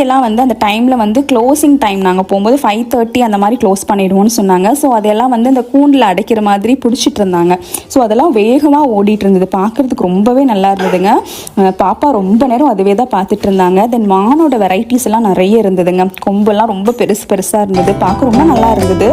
கூண்டெல்லாம் வந்து அந்த டைமில் வந்து க்ளோசிங் டைம் நாங்கள் போகும்போது 5:30 அந்த மாதிரி க்ளோஸ் பண்ணிவிடுவோன்னு சொன்னாங்க. ஸோ அதெல்லாம் வந்து அந்த கூண்டில் அடைக்கிற மாதிரி பிடிச்சிட்டு இருந்தாங்க. ஸோ அதெல்லாம் வேகமாக ஓடிட்டு இருந்தது, பார்க்குறதுக்கு ரொம்பவே நல்லா இருந்ததுங்க. பாப்பா ரொம்ப நேரம் அதுவே தான் பார்த்துட்டு இருந்தாங்க. தென் மானோட வெரைட்டிஸ் எல்லாம் நிறைய இருந்ததுங்க. கொம்பெல்லாம் ரொம்ப பெருசாக இருந்தது, பார்க்க ரொம்ப நல்லா இருந்தது.